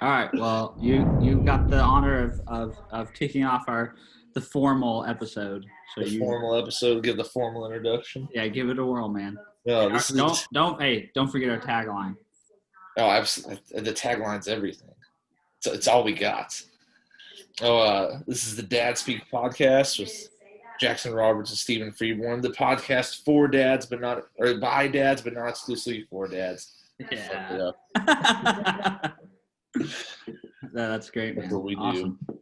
All right. Well, you got the honor of kicking off the formal episode. So The you formal episode, give the formal introduction. give it a whirl, man. No, Hey, this is don't forget our tagline. absolutely the tagline's everything. It's all we got. This is the Dad Speak podcast with Jackson Roberts and Steven Freeborn. The podcast for dads, but not or by dads, but not exclusively for dads. Yeah. That's great, man. That's what we Awesome. do.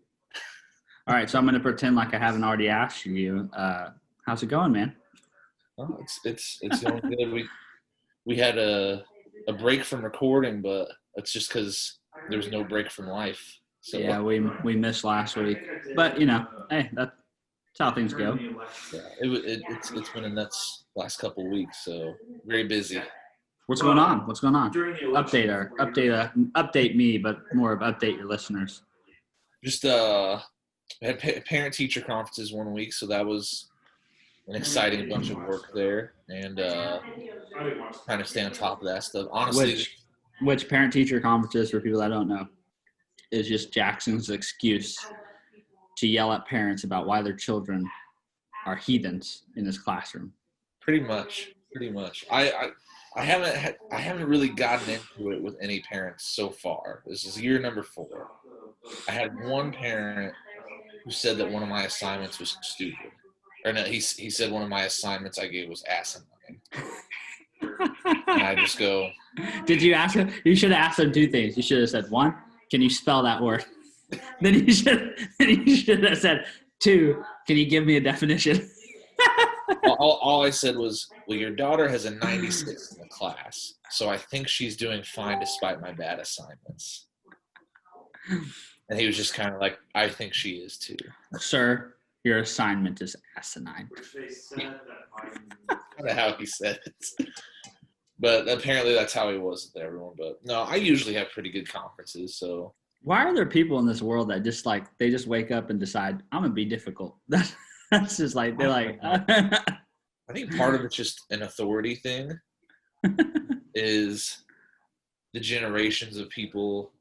All right, so I'm gonna pretend like I haven't already asked you. How's it going, man? Oh, it's going good. We had a break from recording, but it's just because there was no break from life. So Yeah, we missed last week, but hey, that's how things go. yeah, it's been a nuts last couple of weeks. So very busy. What's going on? Update me, but more of update your listeners. Just we had parent teacher conferences one week, so that was an exciting bunch of work there, and trying to stay on top of that stuff. Honestly, Which parent teacher conferences, for people that don't know, is just Jackson's excuse to yell at parents about why their children are heathens in his classroom. pretty much. I haven't really gotten into it with any parents so far. This is year number 4. I had one parent who said that one of my assignments was stupid. Or no, he said one of my assignments I gave was asinine. And I just go, Did you ask him? You should have asked him 2 things. You should have said, 1, can you spell that word? Then you should have said, 2, can you give me a definition? all I said was, well, your daughter has a 96 in the class, so I think she's doing fine despite my bad assignments. And he was just kind of like, I think she is too. Sir, your assignment is asinine. Kind of how he said it. But apparently that's how he was with everyone. But no, I usually have pretty good conferences, so. Why are there people in this world that just they just wake up and decide, I'm going to be difficult? That's just like, they're like. I think part of it's just an authority thing is the generations of people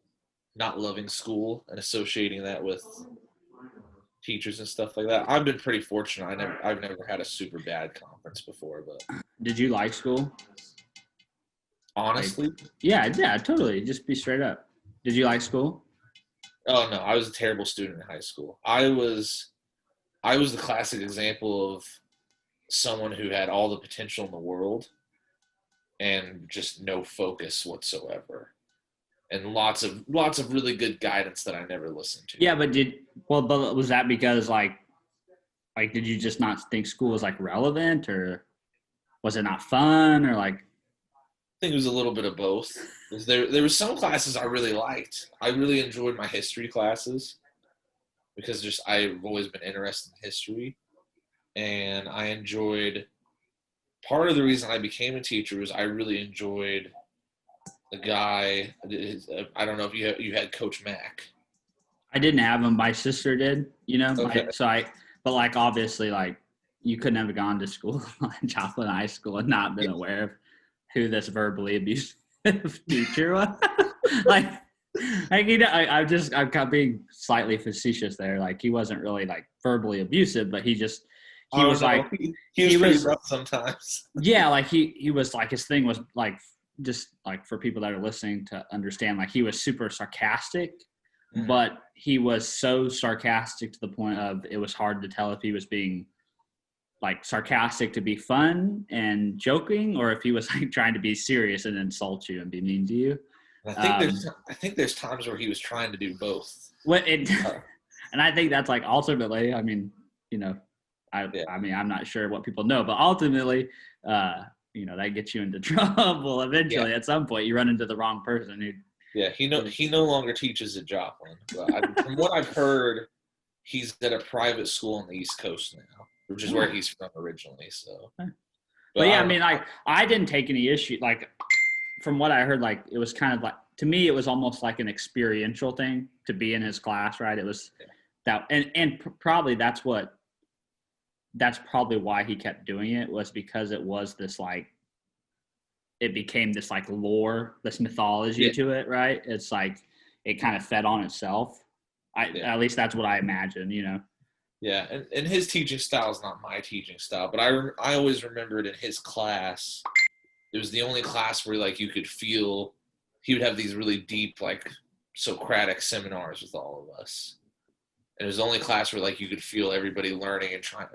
not loving school and associating that with teachers and stuff like that. I've been pretty fortunate. I've never had a super bad conference before, but. Did you like school? Honestly? Yeah, totally. Just be straight up. Did you like school? Oh no, I was a terrible student in high school. I was the classic example of someone who had all the potential in the world and just no focus whatsoever. And lots of really good guidance that I never listened to. Yeah, but was that because did you just not think school was relevant, or was it not fun, or I think it was a little bit of both. There were some classes I really liked. I really enjoyed my history classes because I've always been interested in history, and I enjoyed. Part of the reason I became a teacher was I really enjoyed the guy. I don't know if you had Coach Mack. I didn't have him. My sister did. Okay. But obviously you couldn't have gone to school in Joplin High School and not been aware of who this verbally abusive teacher was. I'm kind of being slightly facetious there. He wasn't really verbally abusive, but he was pretty rough sometimes. Yeah, he was his thing was just for people that are listening to understand, he was super sarcastic, but he was so sarcastic to the point of it was hard to tell if he was being sarcastic to be fun and joking, or if he was trying to be serious and insult you and be mean to you. I think there's times where he was trying to do both. And I think that's ultimately, I'm not sure what people know, but ultimately, that gets you into trouble eventually. At some point you run into the wrong person. He no longer teaches at Joplin. But from what I've heard, he's at a private school on the East Coast now, which is where he's from originally. So, but yeah, I didn't take any issue. From what I heard, it was kind of to me, it was almost like an experiential thing to be in his class, right? It was that, and probably that's probably why he kept doing it, was because it was this it became this lore, this mythology to it, right? It's it kind of fed on itself. At least that's what I imagine, Yeah, and his teaching style is not my teaching style, but I always remembered in his class, it was the only class where like you could feel he would have these really deep like Socratic seminars with all of us. And it was the only class where like you could feel everybody learning and trying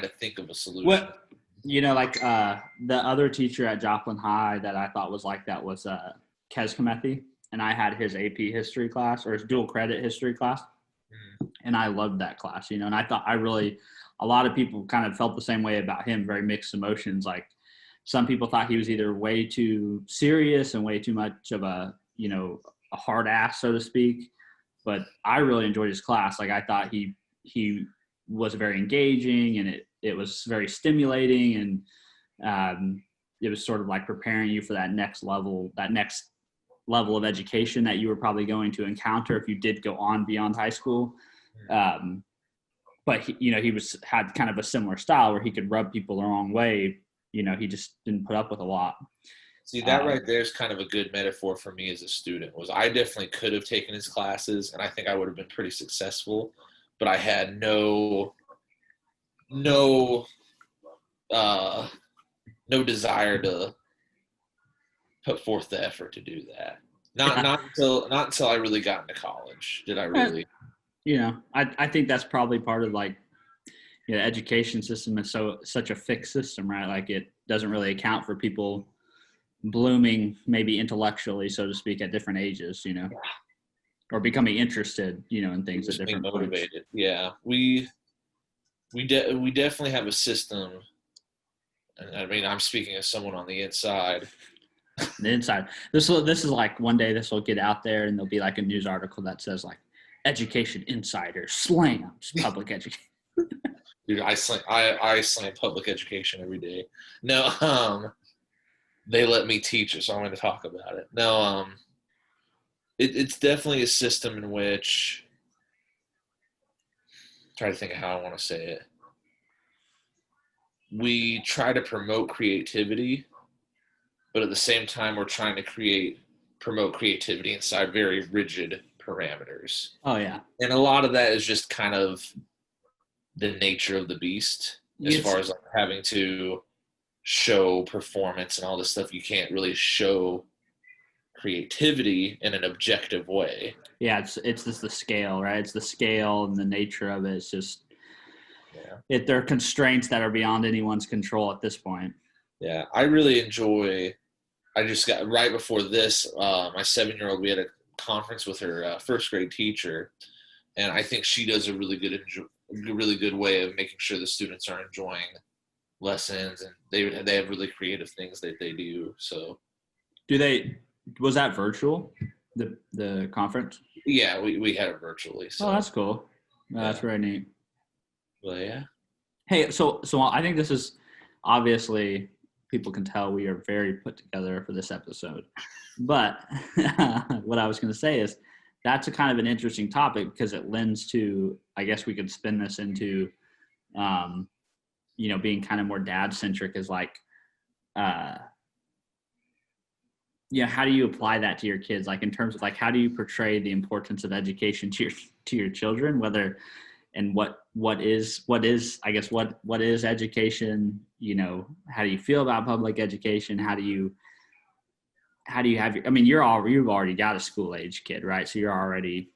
to think of a solution. What like the other teacher at Joplin High that I thought was like that was Kez Komethi, and I had his AP history class or his dual credit history class. And I loved that class, and I thought a lot of people kind of felt the same way about him, very mixed emotions. Like some people thought he was either way too serious and way too much of a hard ass, so to speak. But I really enjoyed his class. Like I thought he was very engaging, and it was very stimulating, and it was sort of like preparing you for that next level of education that you were probably going to encounter if you did go on beyond high school. But he had kind of a similar style where he could rub people the wrong way. He just didn't put up with a lot. See, that right there is kind of a good metaphor for me as a student. Was I definitely could have taken his classes, and I think I would have been pretty successful, but I had no desire to put forth the effort to do that. Not until I really got into college did I really. I think that's probably part of like the education system is such a fixed system, right? Like it doesn't really account for people blooming maybe intellectually, so to speak, at different ages, or becoming interested, in things at different motivated points. Yeah, we definitely have a system, and I mean I'm speaking as someone on the inside. The inside. This is like one day this will get out there and there'll be like a news article that says like education insider slams public education. Dude, I slam public education every day. No, they let me teach it, so I'm going to talk about it. No, it's definitely a system in which try to think of how I want to say it. We try to promote creativity, but at the same time, we're trying to promote creativity inside very rigid parameters. Oh yeah, and a lot of that is just kind of the nature of the beast, as far as like having to show performance and all this stuff. You can't really show creativity in an objective way. Yeah, it's just the scale, right? It's the scale and the nature of it. It's just there are constraints that are beyond anyone's control at this point. Yeah, I really enjoy. I just got right before this. My 7-year-old, we had a conference with her first grade teacher, and I think she does a really good way of making sure the students are enjoying lessons, and they have really creative things that they do. So, was that virtual? The conference? Yeah, we had it virtually. So. Oh, that's cool. That's very neat. Well, yeah. Hey, so I think this is obviously people can tell we are very put together for this episode. But what I was going to say is that's a kind of an interesting topic because it lends to, I guess we could spin this into, being kind of more dad-centric is like, how do you apply that to your kids? Like in terms of like, how do you portray the importance of education to your children, whether, and what is education? How do you feel about public education? How do you have you've already got a school age kid, right? So you're already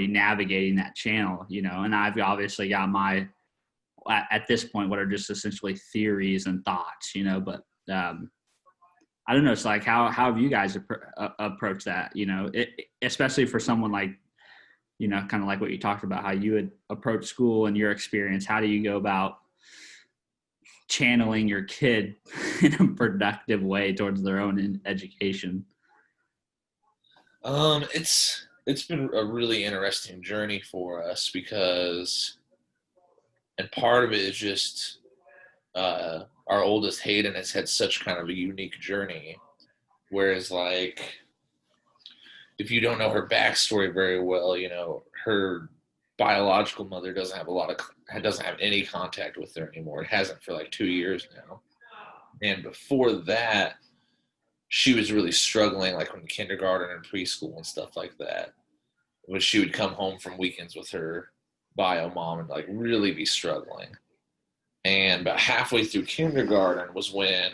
navigating that channel, and I've obviously got my, at this point, what are just essentially theories and thoughts, but, I don't know. It's like, how have you guys approach that, especially for someone like, kind of like what you talked about, how you would approach school and your experience. How do you go about channeling your kid in a productive way towards their own education? It's been a really interesting journey for us because, and part of it is just, our oldest Hayden has had such kind of a unique journey, whereas like if you don't know her backstory very well, her biological mother doesn't have any contact with her anymore. It hasn't for like 2 years now. And before that, she was really struggling, like in kindergarten and preschool and stuff like that. When she would come home from weekends with her bio mom and like really be struggling. And about halfway through kindergarten was when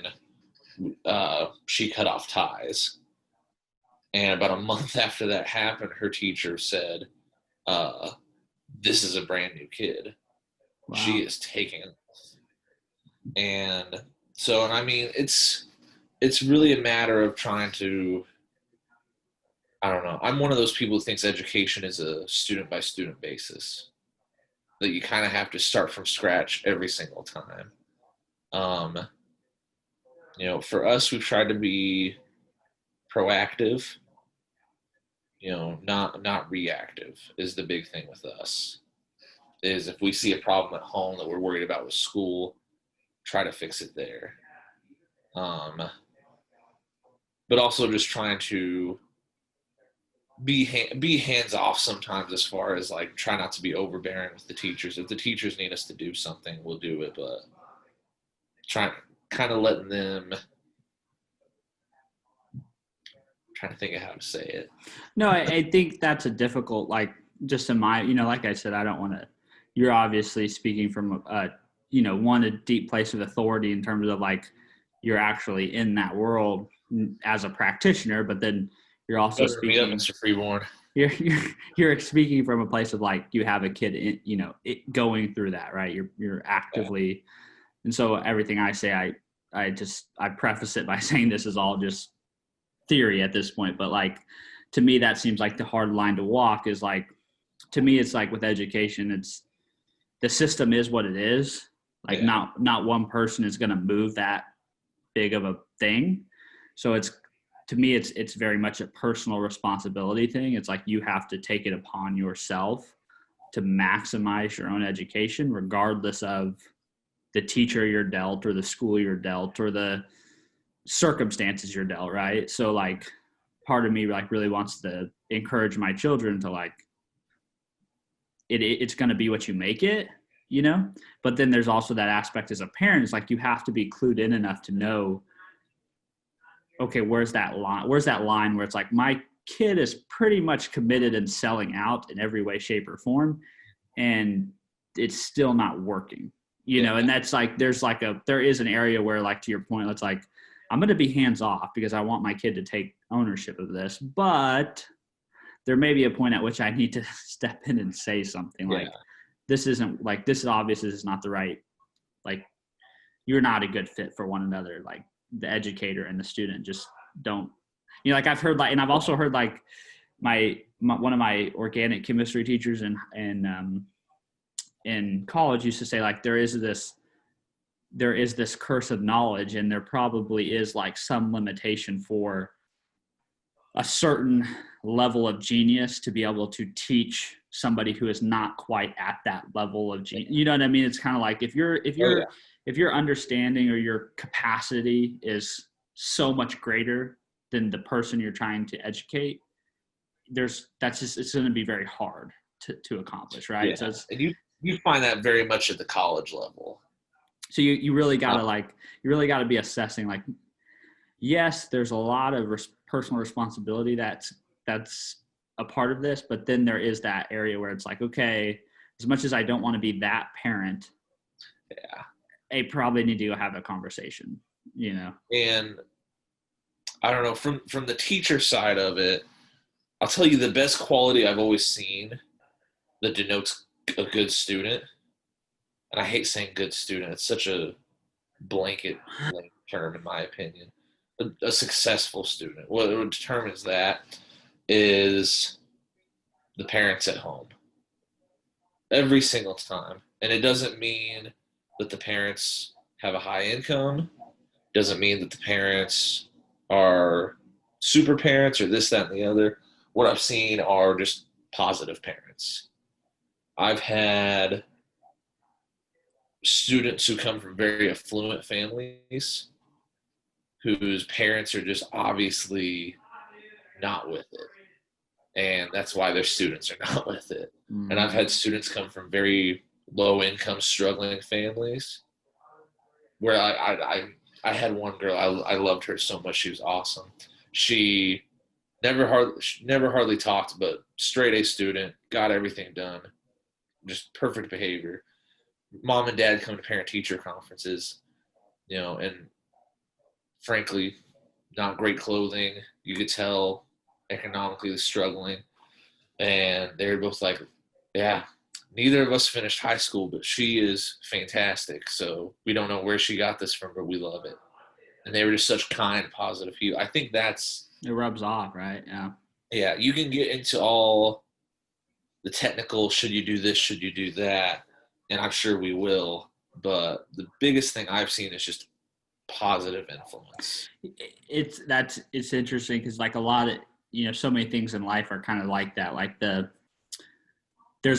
she cut off ties. And about a month after that happened, her teacher said, "This is a brand new kid. Wow. She is taking it." And so, and I mean, it's really a matter of trying to, I don't know. I'm one of those people who thinks education is a student by student basis. That you kind of have to start from scratch every single time. For us, we've tried to be proactive. Not reactive is the big thing with us. Is if we see a problem at home that we're worried about with school, try to fix it there. But also just trying to be hands off sometimes, as far as like try not to be overbearing with the teachers. If the teachers need us to do something, we'll do it, but trying kind of letting them, trying to think of how to say it. No, I think that's a difficult, like, just in my, like I said, I don't want to, you're obviously speaking from a deep place of authority in terms of like, you're actually in that world as a practitioner, but then you're also speaking, Mr. Freeborn. You're speaking from a place of like, you have a kid in, going through that, right? You're actively, and so everything I say, I preface it by saying this is all just theory at this point, but like, to me, that seems like the hard line to walk. Is like, to me, it's like with education, it's the system is what it is. Like, not one person is going to move that big of a thing. So to me, it's very much a personal responsibility thing. It's like, you have to take it upon yourself to maximize your own education, regardless of the teacher you're dealt or the school you're dealt or the circumstances you're dealt, right? So like, part of me like really wants to encourage my children to like, it's going to be what you make it, but then there's also that aspect as a parent. It's like, you have to be clued in enough to know, okay, where's that line where it's like, my kid is pretty much committed and selling out in every way, shape, or form, and it's still not working, and that's like, there is an area where, like, to your point, it's like, I'm going to be hands off because I want my kid to take ownership of this, but there may be a point at which I need to step in and say something like, this isn't like, this obviously is not the right, like, you're not a good fit for one another. Like, the educator and the student just don't, like, I've heard like, and I've also heard like my one of my organic chemistry teachers in college used to say, like, there is this curse of knowledge, and there probably is like some limitation for a certain level of genius to be able to teach somebody who is not quite at that level of genius. You know what I mean? It's kind of like, if your understanding or your capacity is so much greater than the person you're trying to educate, it's going to be very hard to accomplish, right? Yeah. So and you find that very much at the college level. So you really gotta be assessing, like, yes, there's a lot of personal responsibility that's a part of this, but then there is that area where it's like, okay, as much as I don't want to be that parent, I probably need to have a conversation, And I don't know, from the teacher side of it, I'll tell you the best quality I've always seen that denotes a good student. And I hate saying good student. It's such a blanket term, in my opinion. A successful student. What determines that is the parents at home. Every single time. And it doesn't mean that the parents have a high income. Doesn't mean that the parents are super parents or this, that, and the other. What I've seen are just positive parents. I've had students who come from very affluent families whose parents are just obviously not with it. And that's why their students are not with it. And I've had students come from very low income, struggling families where I had one girl. I loved her so much. She was awesome. She never hardly talked, but straight A student, got everything done, just perfect behavior. Mom and dad come to parent teacher conferences, and frankly, not great clothing. You could tell economically struggling, and they were both like, "Yeah, neither of us finished high school, but she is fantastic. So we don't know where she got this from, but we love it." And they were just such kind, positive people. I think it rubs off, right? Yeah. You can get into all the technical, should you do this, should you do that, and I'm sure we will. But the biggest thing I've seen is just positive influence. It's interesting because like a lot of so many things in life are kind of like that. Like there's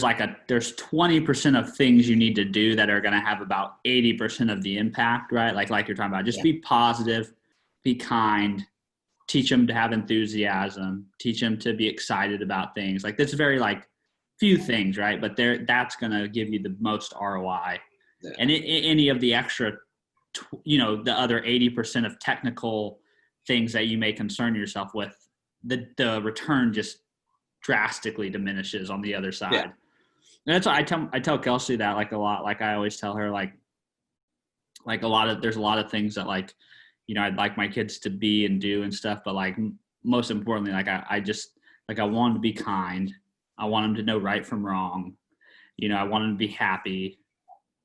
20% of things you need to do that are going to have about 80% of the impact, right? Like you're talking about, just be positive, be kind, teach them to have enthusiasm, teach them to be excited about things. Like that's very like few things, right? But that's going to give you the most ROI. Yeah. And any of the extra, the other 80% of technical things that you may concern yourself with, the return just drastically diminishes on the other side. Yeah. And that's why I tell Kelsey that like a lot. Like I always tell her like there's a lot of things that like, I'd like my kids to be and do and stuff. But like most importantly, like I just like, I want them to be kind. I want them to know right from wrong. I want them to be happy.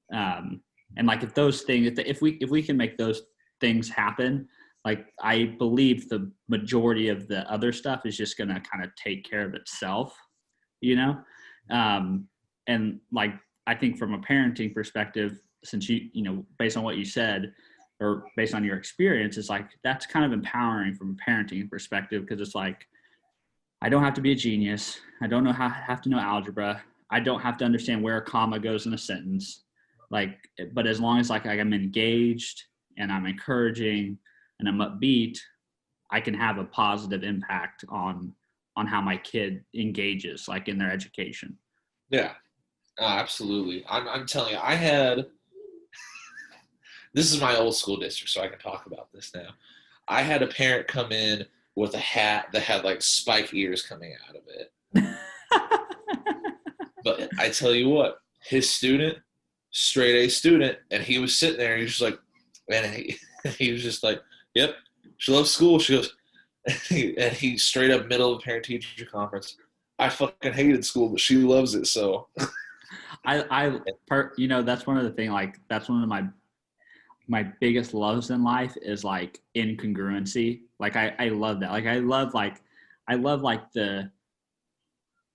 And like if those things, if we can make those things happen, like I believe the majority of the other stuff is just going to kind of take care of itself, and like I think from a parenting perspective, since based on what you said or based on your experience, it's like that's kind of empowering from a parenting perspective, because it's like I don't have to be a genius. I don't have to know algebra. I don't have to understand where a comma goes in a sentence. Like, but as long as like I'm engaged and I'm encouraging and I'm upbeat, I can have a positive impact on how my kid engages, like in their education. Yeah, absolutely. I'm telling you, I had, this is my old school district, so I can talk about this now. I had a parent come in with a hat that had like spike ears coming out of it. But I tell you what, his student, straight A student, and he was sitting there, he was just like, and he was just like, "Yep, she loves school." She goes, and he straight up middle of parent teacher conference, "I fucking hated school, but she loves it." So, that's one of the things. Like that's one of my biggest loves in life is like incongruency. Like I love that. Like I love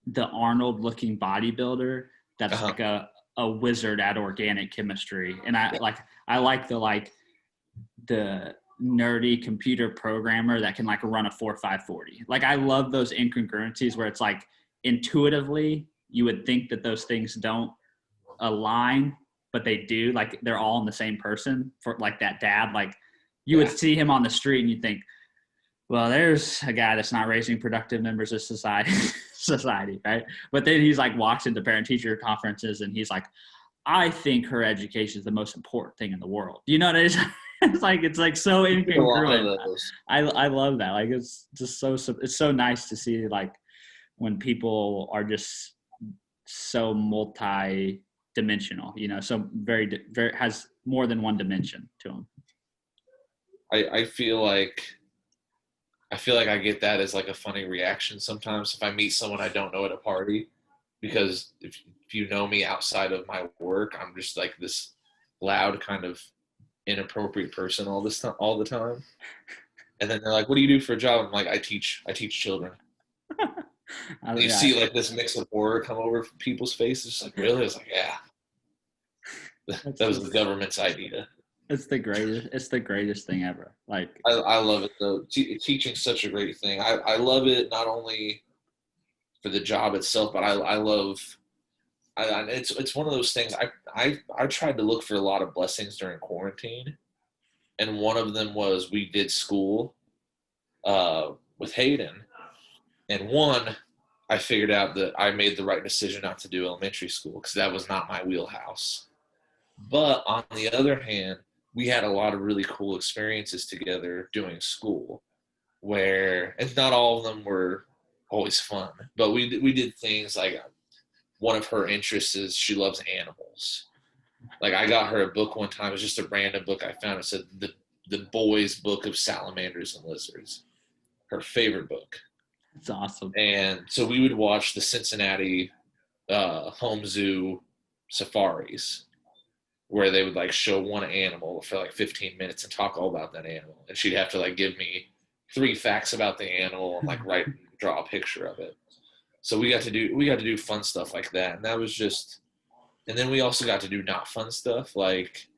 the Arnold looking bodybuilder that's like a wizard at organic chemistry. And I like the nerdy computer programmer that can like run a 4.5/40. Like I love those incongruencies where it's like intuitively you would think that those things don't align, but they do. Like they're all in the same person. For like that dad, like you would see him on the street and you'd think, well, there's a guy that's not raising productive members of society, right? But then he's like walks into parent teacher conferences and he's like, I think her education is the most important thing in the world. You know what it is? It's like so incongruent. I love that. Like it's just it's so nice to see like when people are just so multi-dimensional, so very has more than one dimension to them. I feel like I get that as like a funny reaction sometimes if I meet someone I don't know at a party, because if you know me outside of my work, I'm just like this loud kind of inappropriate person all the time. And then they're like, "What do you do for a job?" I'm like, I teach children. You see like this mix of horror come over people's faces. It's like, really? It's like, yeah. That was the government's idea. It's the greatest thing ever. Like I love it though. Teaching's such a great thing. I love it not only for the job itself, but it's one of those things. I tried to look for a lot of blessings during quarantine, and one of them was we did school with Hayden, and I figured out that I made the right decision not to do elementary school because that was not my wheelhouse. But on the other hand, we had a lot of really cool experiences together doing school, where, and not all of them were always fun, but we did things like, one of her interests is she loves animals. Like, I got her a book one time. It was just a random book I found. It said the Boys Book of Salamanders and Lizards. Her favorite book. That's awesome. And so we would watch the Cincinnati home zoo safaris, where they would like show one animal for like 15 minutes and talk all about that animal. And she'd have to like give me 3 facts about the animal and like draw a picture of it. So we got to do fun stuff like that. And that was just, and then we also got to do not fun stuff. Like,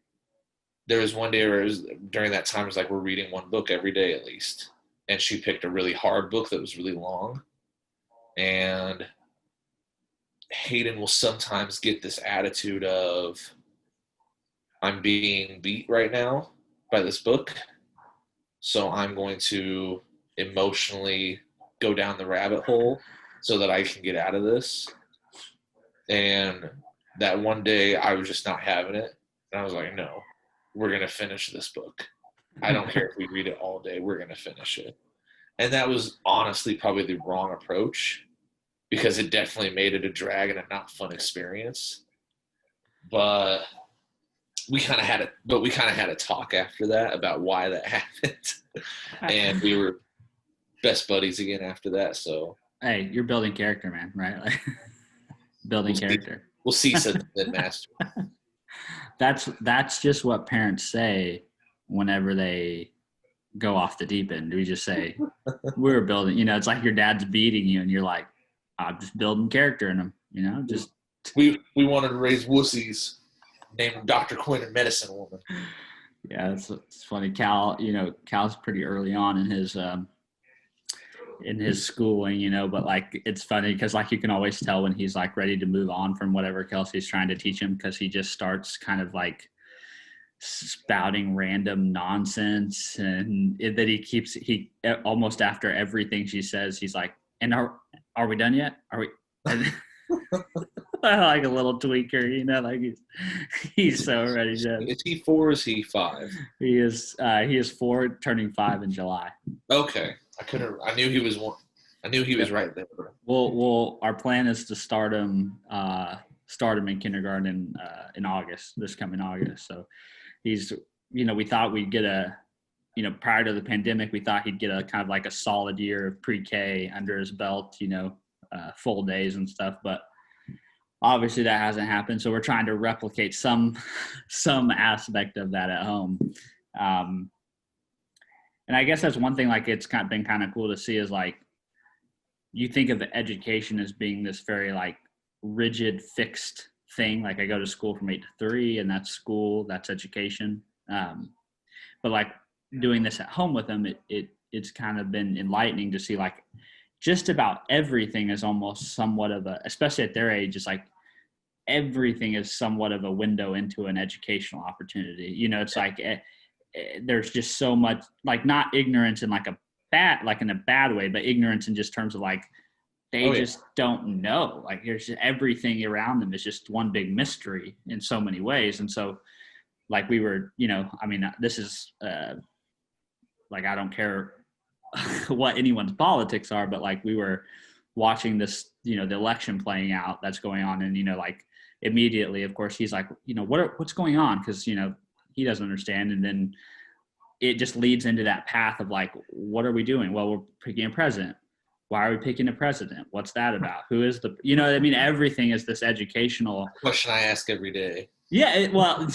there was one day where it was, during that time, it was like, we're reading one book every day at least. And she picked a really hard book that was really long. And Hayden will sometimes get this attitude of, I'm being beat right now by this book, so I'm going to emotionally go down the rabbit hole so that I can get out of this. And that one day I was just not having it. And I was like, no, we're going to finish this book. I don't care if we read it all day. We're going to finish it. And that was honestly probably the wrong approach, because it definitely made it a drag and a not fun experience. But we kind of had a talk after that about why that happened. And we were best buddies again after that. So, hey, you're building character, man, right? Like, building character. We'll see, said the master. That's just what parents say whenever they go off the deep end. We just say, we're building, it's like your dad's beating you and you're like, I'm just building character in them, just. We wanted to raise wussies named Dr. Quinn and Medicine Woman. Yeah, it's funny. Cal's pretty early on in his schooling, but like, it's funny because like you can always tell when he's like ready to move on from whatever Kelsey's trying to teach him, because he just starts kind of like spouting random nonsense, and that he almost after everything she says, he's like, and are we done yet? Are we? Like a little tweaker, like he's so ready to. Is he 4 or is he 5? He is 4, turning 5 in July. Okay. I knew he was 1. I knew he was right there. Well, our plan is to start him in kindergarten in August, this coming August. So he's, we thought we'd get prior to the pandemic, we thought he'd get a kind of like a solid year of pre-K under his belt, full days and stuff, but obviously that hasn't happened. So we're trying to replicate some aspect of that at home. And I guess that's one thing, like, it's been kind of cool to see is like, you think of education as being this very like rigid, fixed thing. Like, I go to school from 8 to 3 and that's school, that's education. But like doing this at home with them, it's kind of been enlightening to see like just about everything is almost somewhat of especially at their age, it's like everything is somewhat of a window into an educational opportunity. It's like there's just so much, like, not ignorance in like in a bad way, but ignorance in just terms of like they just don't know. Like, there's just everything around them is just one big mystery in so many ways. And so like we were, this is like, I don't care what anyone's politics are, but like we were watching this, the election playing out that's going on. And, like immediately, of course, he's like, what's going on? Cause, he doesn't understand. And then it just leads into that path of like, what are we doing? Well, we're picking a president. Why are we picking a president? What's that about? Who is the, everything is this educational question I ask every day. Yeah. Well,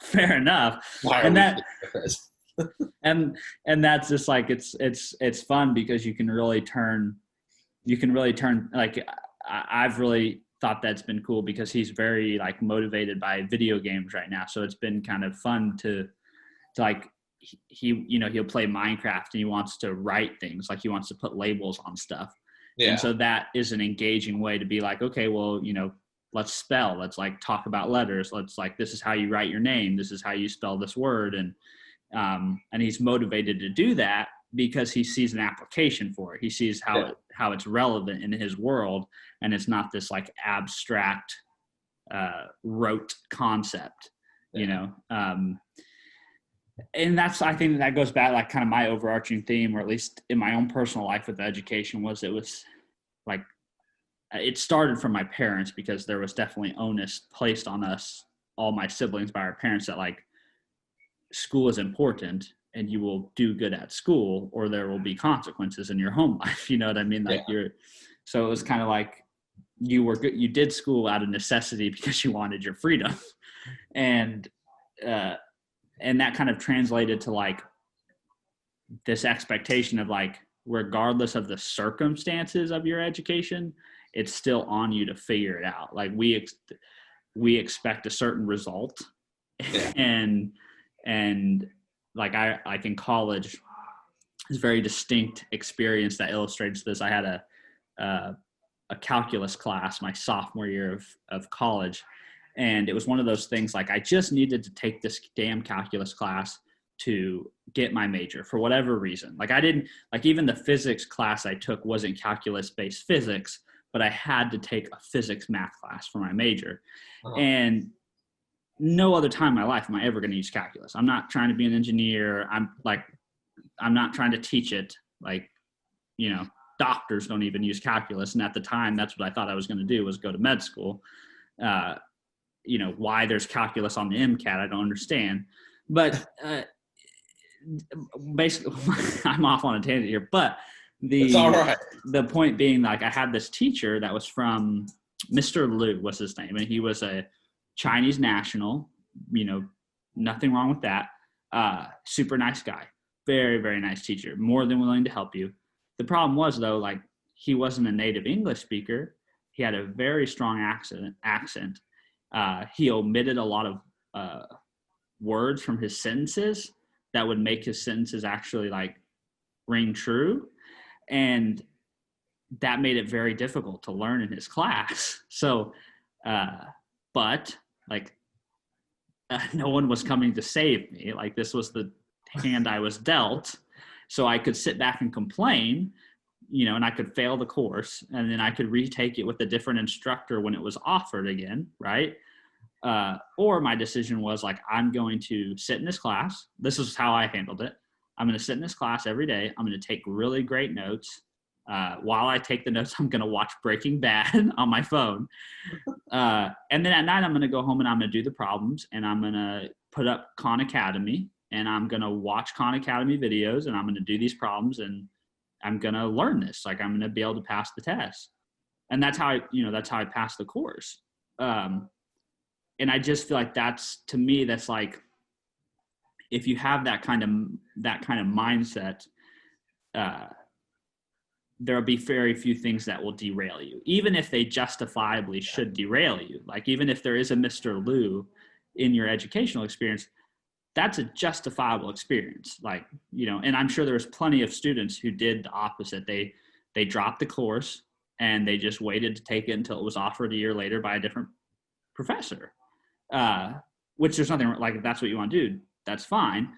fair enough. Why are and we that, picking a president? and that's just like, it's fun because you can really turn like, I've really thought that's been cool because he's very like motivated by video games right now. So it's been kind of fun to like, he'll play Minecraft and he wants to write things, like he wants to put labels on stuff. Yeah. And so that is an engaging way to be like, okay, well, let's spell, let's like talk about letters. Let's like, this is how you write your name. This is how you spell this word. And he's motivated to do that because he sees an application for it. He sees how it's relevant in his world, and it's not this like abstract, rote concept, And I think that goes back, like kind of my overarching theme, or at least in my own personal life with education, it was like, it started from my parents, because there was definitely onus placed on us, all my siblings, by our parents, that like school is important and you will do good at school or there will be consequences in your home life. You know what I mean? Like so it was kind of like you did school out of necessity because you wanted your freedom. And, and that kind of translated to like this expectation of like, regardless of the circumstances of your education, it's still on you to figure it out. Like we expect a certain result. and like I like in college, it's a very distinct experience that illustrates this. I had a calculus class my sophomore year of college, and it was one of those things like I just needed to take this damn calculus class to get my major for whatever reason. Like I didn't like, even the physics class I took wasn't calculus based physics, but I had to take a physics math class for my major. And no other time in my life am I ever going to use calculus. I'm not trying to be an engineer. I'm not trying to teach it. Like, you know, doctors don't even use calculus. And at the time, that's what I thought I was going to do, was go to med school. You know, why there's calculus on the MCAT, I don't understand. But basically, I'm off on a tangent here. But it's all right. The point being, like, I had this teacher that was from Mr. Liu was his name, and he was a Chinese national, you know, nothing wrong with that. Super nice guy, very, very nice teacher, more than willing to help you. The problem was, though, like, he wasn't a native English speaker. He had a very strong accent. He omitted a lot of words from his sentences that would make his sentences actually like ring true. And that made it very difficult to learn in his class. So, but like, no one was coming to save me. Like, this was the hand I was dealt. So I could sit back and complain, you know, and I could fail the course, and then I could retake it with a different instructor when it was offered again, right? Or my decision was like, I'm going to sit in this class. This is how I handled it. I'm going to sit in this class every day. I'm going to take really great notes. While I take the notes, I'm going to watch Breaking Bad on my phone. And then at night, I'm going to go home and I'm going to do the problems, and I'm going to put up Khan Academy, and I'm going to watch Khan Academy videos, and I'm going to do these problems, and I'm going to learn this. Like, I'm going to be able to pass the test. And that's how I passed the course. And I just feel like to me, that's like, if you have that kind of mindset, there'll be very few things that will derail you, even if they justifiably should derail you. Like, even if there is a Mr. Liu in your educational experience, that's a justifiable experience. Like, you know, and I'm sure there's plenty of students who did the opposite. They dropped the course and they just waited to take it until it was offered a year later by a different professor, which there's nothing like, if that's what you want to do, that's fine.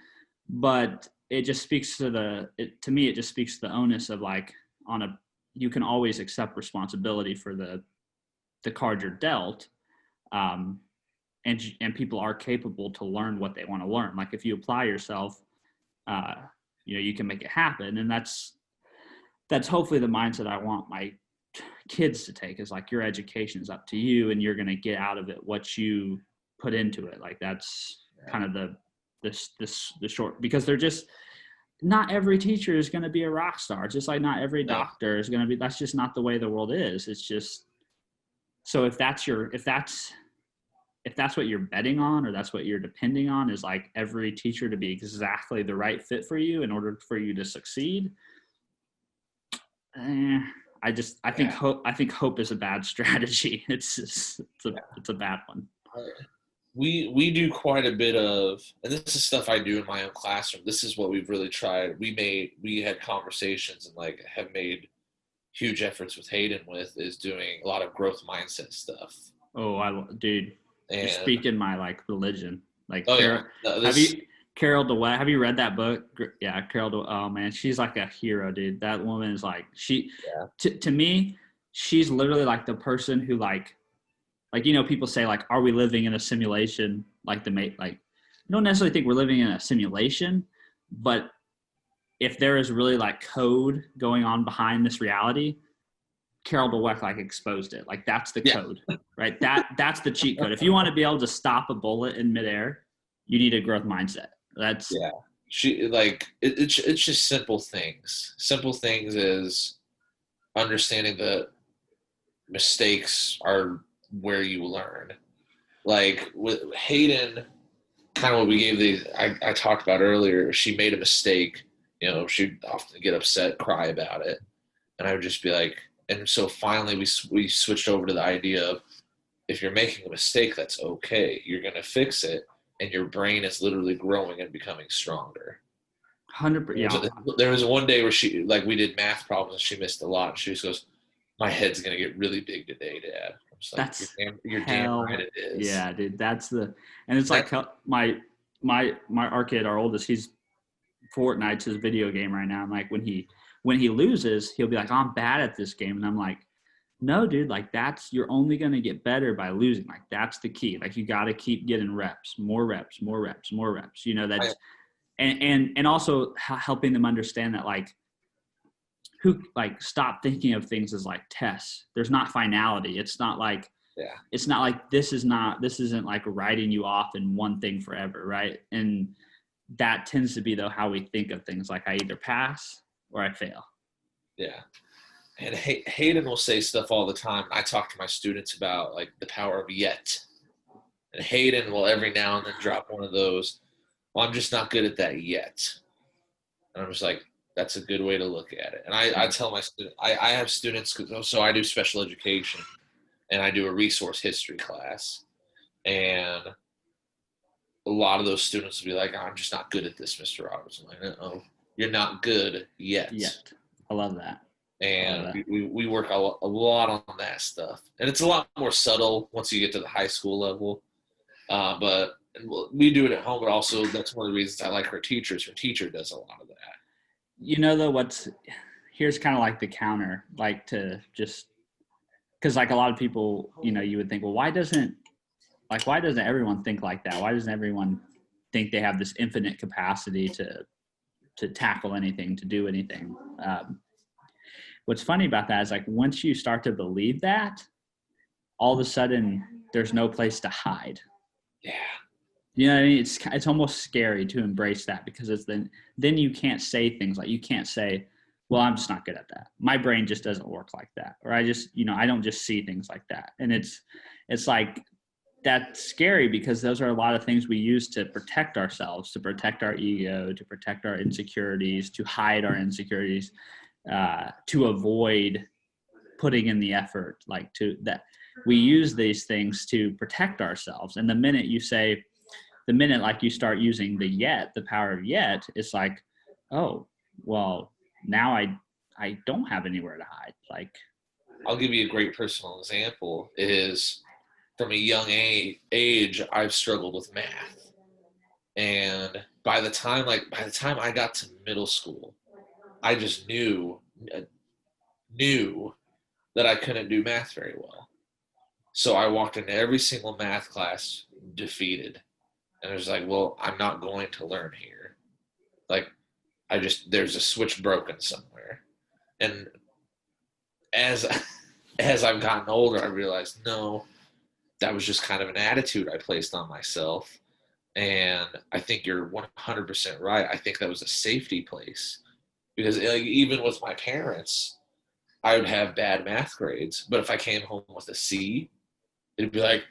But it just speaks to to me, it just speaks to the onus of like, you can always accept responsibility for the card you're dealt. And people are capable to learn what they want to learn. Like, if you apply yourself, you know, you can make it happen. And that's hopefully the mindset I want my kids to take, is like, your education is up to you, and you're going to get out of it what you put into it. Like, that's kind of the short, because they're just, not every teacher is going to be a rock star. Just like not every doctor is going to be. That's just not the way the world is. It's just, so if that's what you're betting on, or that's what you're depending on, is like every teacher to be exactly the right fit for you in order for you to succeed, I think hope is a bad strategy. It's a bad one. We do quite a bit of, and this is stuff I do in my own classroom. This is what we've really tried. We had conversations and like have made huge efforts with Hayden with, is doing a lot of growth mindset stuff. Oh, dude, you're speaking my like religion. Like, Carol Dweck, have you read that book? Yeah, Carol Dweck. Oh man, she's like a hero, dude. That woman is like, to me, she's literally like the person who like, you know, people say like, are we living in a simulation? Like don't necessarily think we're living in a simulation, but if there is really like code going on behind this reality, Carol Dweck like exposed it. Like that's the code, right? That's the cheat code. If you want to be able to stop a bullet in midair, you need a growth mindset. That's She like it's just simple things. Simple things is understanding that mistakes are where you learn. Like with Hayden, kind of what we gave I talked about earlier. She made a mistake. You know, she'd often get upset, cry about it, and I would just be like. And so finally, we switched over to the idea of if you're making a mistake, that's okay. You're gonna fix it, and your brain is literally growing and becoming stronger. 100%. Yeah. There was one day where she we did math problems and she missed a lot. And she just goes, "My head's gonna get really big today, Dad." I'm just like, That's you're damn right it is. Yeah, dude. And it's like my our kid, our oldest, he's Fortnite's his video game right now. And like when he loses, he'll be like, oh, "I'm bad at this game," and I'm like, "No, dude. Like you're only gonna get better by losing. Like that's the key. Like you got to keep getting reps, more reps, more reps, more reps. You know that's." And also helping them understand that stop thinking of things as like tests. There's not finality. It's not like this isn't like writing you off in one thing forever, right? And that tends to be though how we think of things. Like I either pass or I fail. Yeah. And Hayden will say stuff all the time. I talk to my students about like the power of yet. And Hayden will every now and then drop one of those. Well, I'm just not good at that yet. And I'm just like, that's a good way to look at it. And I tell my students, I have students, so I do special education and I do a resource history class. And a lot of those students will be like, I'm just not good at this, Mr. Roberts. I'm like, no, you're not good yet. I love that. And we work a lot on that stuff. And it's a lot more subtle once you get to the high school level. But we do it at home, but also that's one of the reasons I like her teachers. Her teacher does a lot of that. You know, though, here's kind of like the counter, like to just because like a lot of people, you know, you would think, well, why doesn't everyone think like that? Why doesn't everyone think they have this infinite capacity to tackle anything, to do anything? What's funny about that is like once you start to believe that, all of a sudden there's no place to hide. Yeah. You know what I mean? It's almost scary to embrace that because then you can't say things like, you can't say, well, I'm just not good at that. My brain just doesn't work like that. Or I just, you know, I don't just see things like that. And it's like, that's scary because those are a lot of things we use to protect ourselves, to protect our ego, to protect our insecurities, to hide our insecurities, to avoid putting in the effort, like that we use these things to protect ourselves. And the minute like you start using the power of yet, it's like, oh, well, now I don't have anywhere to hide. Like, I'll give you a great personal example is from a young age, I've struggled with math. And by the time I got to middle school, I just knew that I couldn't do math very well. So I walked into every single math class defeated. And I was like, well, I'm not going to learn here. Like, there's a switch broken somewhere. And as I've gotten older, I realized, no, that was just kind of an attitude I placed on myself. And I think you're 100% right. I think that was a safety place. Because like, even with my parents, I would have bad math grades. But if I came home with a C, it'd be like,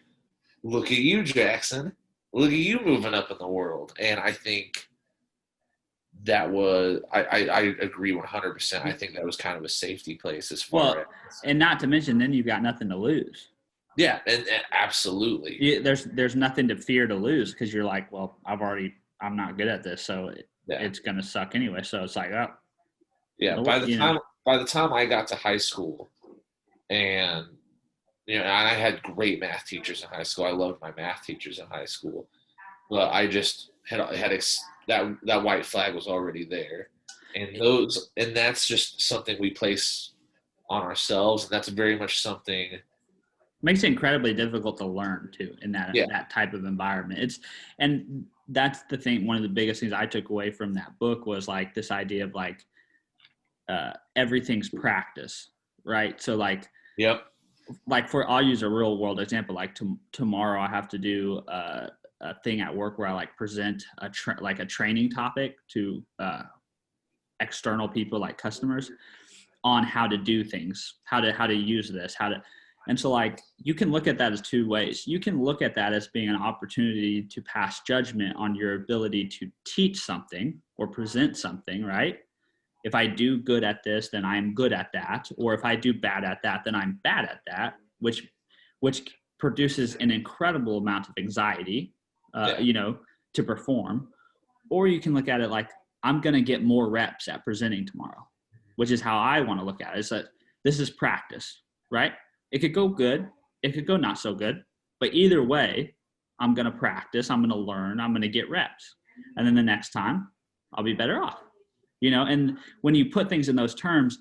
look at you, Jaxon. Look at you moving up in the world. And I think that was, I agree 100%. I think that was kind of a safety place as far as. And not to mention, then you've got nothing to lose. Yeah, and absolutely. There's nothing to fear to lose because you're like, well, I'm not good at this, so it's going to suck anyway. So it's like, oh. Yeah, by the time I got to high school, and and I had great math teachers in high school. I loved my math teachers in high school, but I just had that white flag was already there, and that's just something we place on ourselves, and that's very much something Makes it incredibly difficult to learn too in Yeah. that type of environment. And that's the thing. One of the biggest things I took away from that book was like this idea of like everything's practice, right? So Yep. I'll use a real world example. Like tomorrow, I have to do a thing at work where I like present a training topic to external people, like customers, on how to do things, how to use this, and so like you can look at that as two ways. You can look at that as being an opportunity to pass judgment on your ability to teach something or present something, right? If I do good at this, then I'm good at that. Or if I do bad at that, then I'm bad at that, which produces an incredible amount of anxiety, to perform. Or you can look at it like, I'm going to get more reps at presenting tomorrow, which is how I want to look at it. Is that this is practice, right? It could go good. It could go not so good. But either way, I'm going to practice. I'm going to learn. I'm going to get reps. And then the next time, I'll be better off. And when you put things in those terms,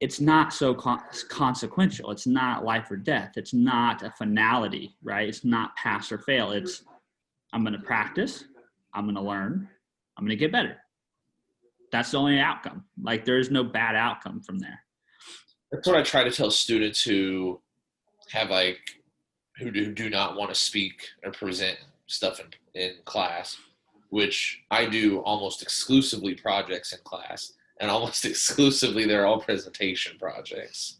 it's not so consequential. It's not life or death. It's not a finality, right? It's not pass or fail. It's I'm going to practice. I'm going to learn. I'm going to get better. That's the only outcome. Like there is no bad outcome from there. That's what I try to tell students who have who do not want to speak or present stuff in class, which I do almost exclusively projects in class, and almost exclusively they're all presentation projects,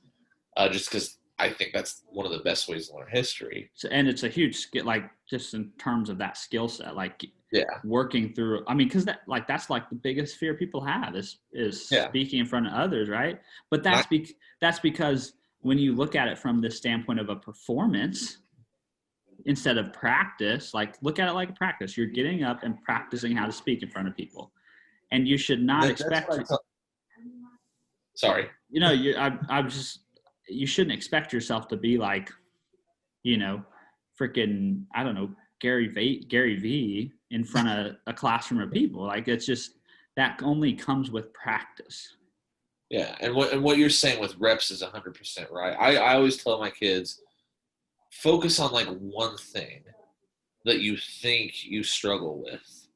just because I think that's one of the best ways to learn history. So, and it's a huge skill, like just in terms of that skill set, like working through. I mean, because that's like the biggest fear people have is speaking in front of others, right? But that's because when you look at it from the standpoint of a performance instead of practice, like look at it like a practice. You're getting up and practicing how to speak in front of people, and you should not expect. Sorry. You shouldn't expect yourself to be like, freaking, I don't know, Gary V in front of a classroom of people. Like it's just that only comes with practice. Yeah, and what you're saying with reps is 100% right. I always tell my kids, focus on like one thing that you think you struggle with,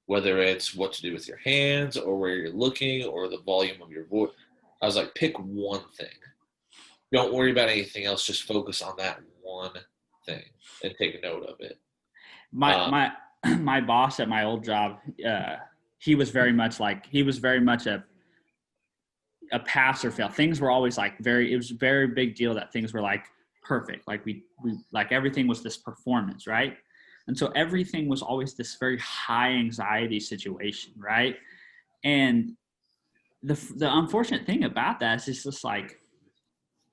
whether it's what to do with your hands or where you're looking or the volume of your voice. I was like, pick one thing. Don't worry about anything else. Just focus on that one thing and take note of it. My boss at my old job, he was very much a pass or fail. Things were always like it was a very big deal that things were like perfect. Like we like everything was this performance, right? And so everything was always this very high anxiety situation, right? And the unfortunate thing about that is it's just like,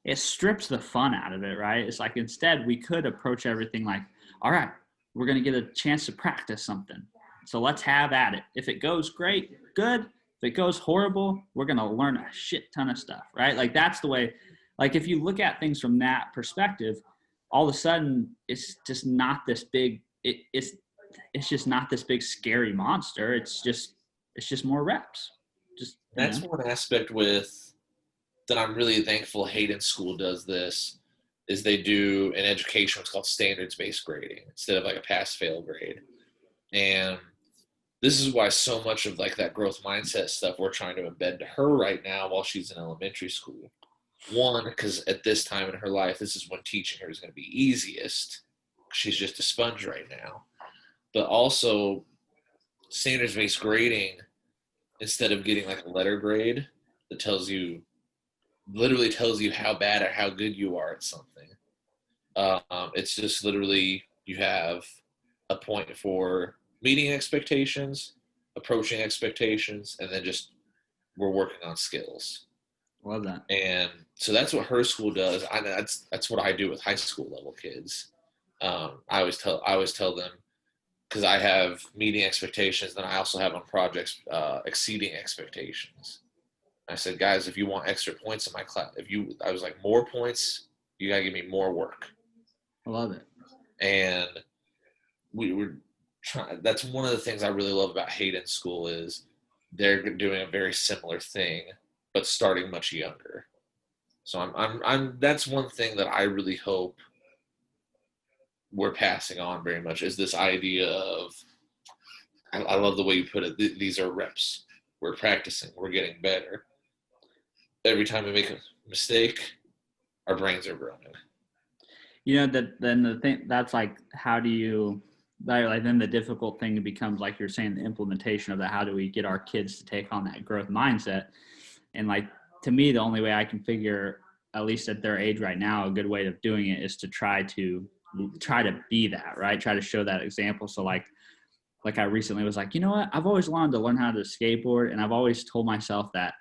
it strips the fun out of it, right? It's like instead we could approach everything like, all right, we're going to get a chance to practice something. So let's have at it. If it goes great, good. If it goes horrible, we're going to learn a shit ton of stuff, right? Like that's the way, like if you look at things from that perspective, all of a sudden it's just not this big, it's just not this big scary monster. It's just more reps. That's one aspect that I'm really thankful Hayden School does this, is they do in education what's called standards-based grading instead of like a pass-fail grade. And this is why so much of like that growth mindset stuff we're trying to embed to her right now while she's in elementary school. One, because at this time in her life, this is when teaching her is going to be easiest. She's just a sponge right now. But also, standards-based grading, instead of getting like a letter grade that literally tells you how bad or how good you are at something. It's just literally you have a point for meeting expectations, approaching expectations, and then just we're working on skills. Love that. And so that's what her school does. That's what I do with high school level kids. I always tell them, because I have meeting expectations, then I also have on projects exceeding expectations. I said, guys, if you want extra points in my class, I was like, more points, you gotta give me more work. I love it. And we were trying. That's one of the things I really love about Hayden School is they're doing a very similar thing, but starting much younger. So I'm that's one thing that I really hope we're passing on very much is this idea of, I love the way you put it. These are reps. We're practicing. We're getting better. Every time we make a mistake, our brains are growing. That then the thing that's like, how do you, like, then the difficult thing becomes, like you're saying, the implementation of that. How do we get our kids to take on that growth mindset? And like, to me, the only way I can figure, at least at their age right now, a good way of doing it is to try to be that, right? Try to show that example. So like I recently was like, you know what? I've always wanted to learn how to skateboard, and I've always told myself that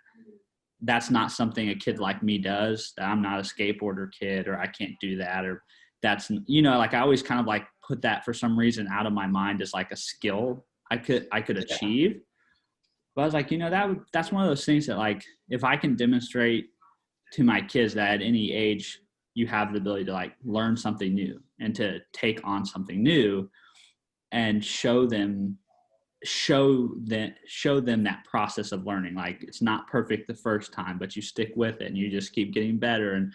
that's not something a kid like me does, that I'm not a skateboarder kid, or I can't do that, or that's, like I always kind of like put that for some reason out of my mind as like a skill I could achieve. But I was like, that's one of those things that, like, if I can demonstrate to my kids that at any age you have the ability to like learn something new and to take on something new, and show them that process of learning. Like, it's not perfect the first time, but you stick with it and you just keep getting better. And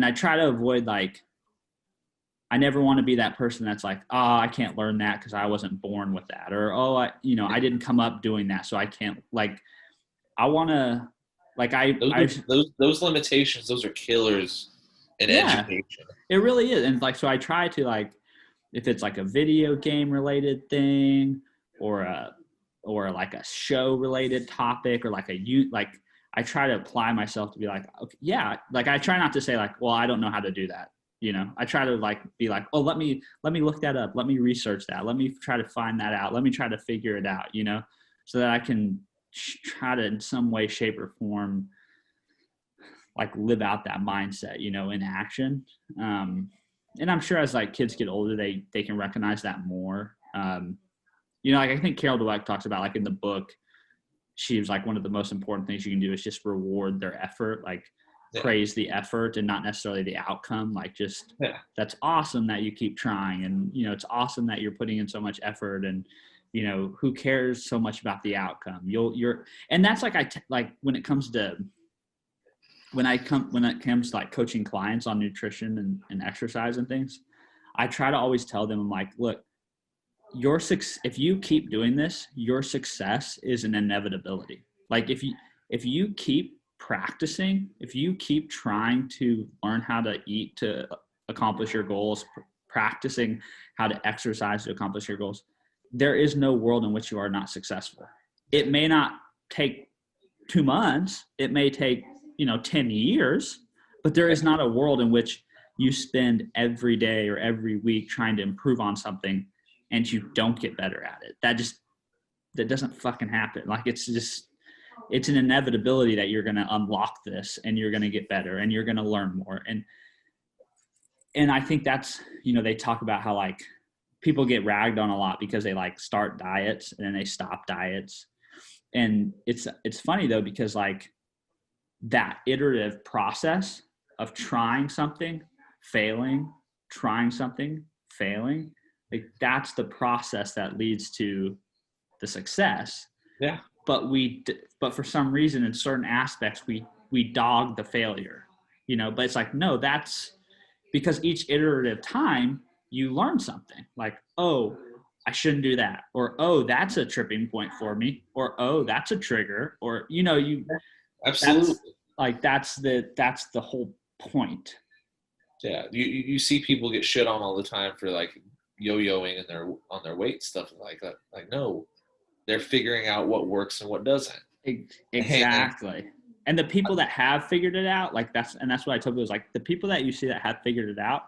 I try to avoid, like, I never want to be that person that's like, oh, I can't learn that because I wasn't born with that, or oh, I didn't come up doing that, so I can't. Like, I want to, like, those limitations, those are killers in yeah, education. it really is. And like, so I try to, like, if it's like a video game related thing, or like a show related topic, or like I try to apply myself to be like, okay, yeah, like I try not to say like, well, I don't know how to do that. I try to like be like, oh, let me look that up. Let me research that. Let me try to find that out. Let me try to figure it out, so that I can try to, in some way, shape, or form, like, live out that mindset, in action. And I'm sure as like kids get older, they can recognize that more. Like I think Carol Dweck talks about, like, in the book, she was like, one of the most important things you can do is just reward their effort, like praise the effort and not necessarily the outcome. Like, just, that's awesome that you keep trying, and it's awesome that you're putting in so much effort, and who cares so much about the outcome. And that's like, like when it comes to like coaching clients on nutrition and exercise and things, I try to always tell them, I'm like, look, if you keep doing this, your success is an inevitability. Like, if you keep practicing, if you keep trying to learn how to eat to accomplish your goals, practicing how to exercise to accomplish your goals, there is no world in which you are not successful. It may not take 2 months. It may take 10 years, but there is not a world in which you spend every day or every week trying to improve on something and you don't get better at it. That doesn't fucking happen. Like, it's an inevitability that you're going to unlock this, and you're going to get better, and you're going to learn more. And I think that's, they talk about how, like, people get ragged on a lot because they like start diets and then they stop diets. And it's funny though, because like that iterative process of trying something, failing, trying something, failing, like, that's the process that leads to the success. Yeah. But for some reason, in certain aspects, we dog the failure, but it's like, no, that's because each iterative time you learn something, like, oh, I shouldn't do that, or oh, that's a tripping point for me, or oh, that's a trigger, or absolutely, that's the whole point. Yeah, you see people get shit on all the time for like yo-yoing on their weight stuff like that. Like, no, they're figuring out what works and what doesn't. Exactly. And the people that have figured it out, like, that's what I told you, is like, the people that you see that have figured it out,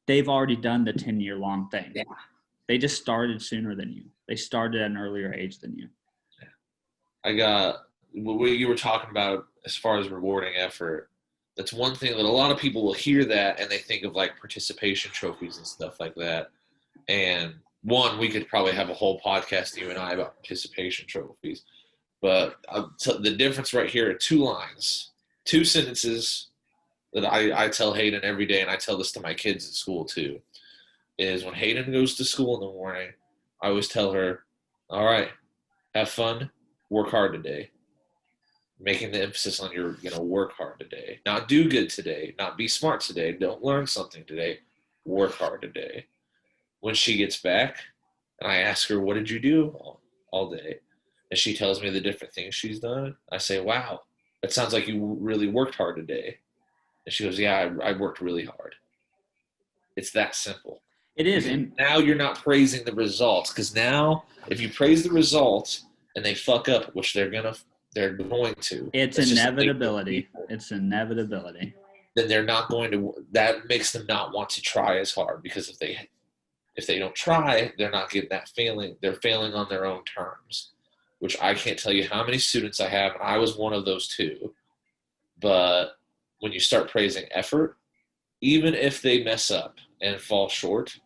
they've already done the 10-year long thing. Yeah. They just started sooner than you. They started at an earlier age than you. I got what you were talking about as far as rewarding effort. That's one thing that a lot of people will hear that and they think of like participation trophies and stuff like that. And we could probably have a whole podcast, you and I, about participation trophies. But the difference right here are 2 lines, 2 sentences that I tell Hayden every day, and I tell this to my kids at school too, is when Hayden goes to school in the morning, I always tell her, all right, have fun, work hard today. making the emphasis on you're going to work hard today, not do good today, not be smart today, don't learn something today, work hard today. When she gets back and I ask her, what did you do all day? And she tells me the different things she's done. I say, wow, that sounds like you really worked hard today. And she goes, yeah, I worked really hard. It's that simple. It is. Because And now you're not praising the results. Because now if you praise the results and they fuck up, which they're going to. it's inevitability. It's inevitability. Then they're not going to. That makes them not want to try as hard, because if they don't try, they're not getting that feeling. They're failing on their own terms, which I can't tell you how many students I have, and I was one of those too. But when you start praising effort, even if they mess up and fall short,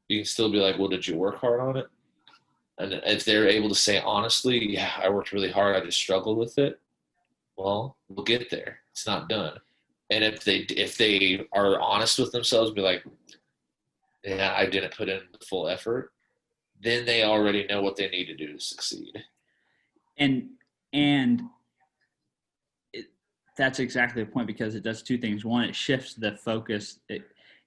you can still be like, well, did you work hard on it? And if they're able to say honestly, yeah, I worked really hard, I just struggled with it, well, we'll get there. It's not done. And if they are honest with themselves, be like, yeah, I didn't put in the full effort, then they already know what they need to do to succeed. And that's exactly the point, because it does two things. One, it shifts the focus.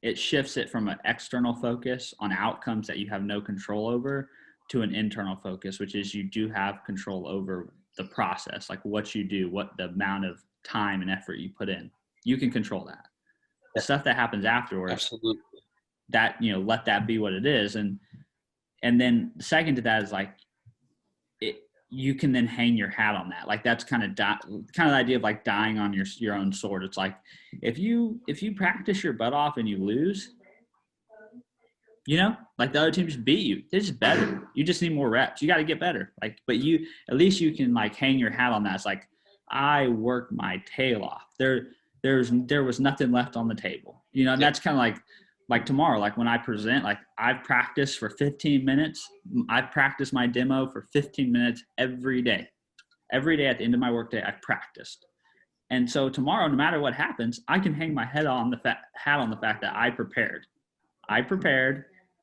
It shifts it from an external focus on outcomes that you have no control over to an internal focus, which is you do have control over the process, like what you do, what the amount of time and effort you put in. You can control that. The stuff that happens afterwards, absolutely, that, let that be what it is. And then the second to that is like, you can then hang your hat on that. Like that's kind of the idea of like dying on your own sword. It's like, if you practice your butt off and you lose, like the other team just beat you. They're just better. You just need more reps. You got to get better. Like, but at least you can like hang your hat on that. It's like, I worked my tail off. There was nothing left on the table. And that's kind of like tomorrow, like when I present, like I've practiced for 15 minutes. I've practiced my demo for 15 minutes every day. Every day at the end of my workday, I've practiced. And so tomorrow, no matter what happens, I can hang my hat on the fact that I prepared.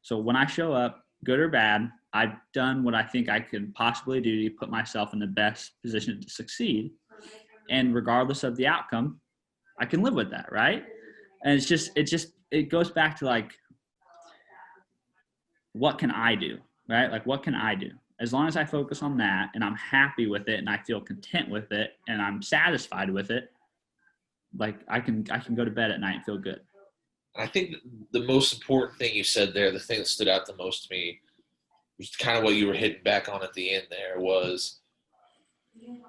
So when I show up, good or bad, I've done what I think I could possibly do to put myself in the best position to succeed. And regardless of the outcome, I can live with that, right? And it goes back to like, what can I do, right? Like, what can I do? As long as I focus on that and I'm happy with it and I feel content with it and I'm satisfied with it, like I can go to bed at night and feel good. I think the most important thing you said there, the thing that stood out the most to me, was kind of what you were hitting back on at the end there, was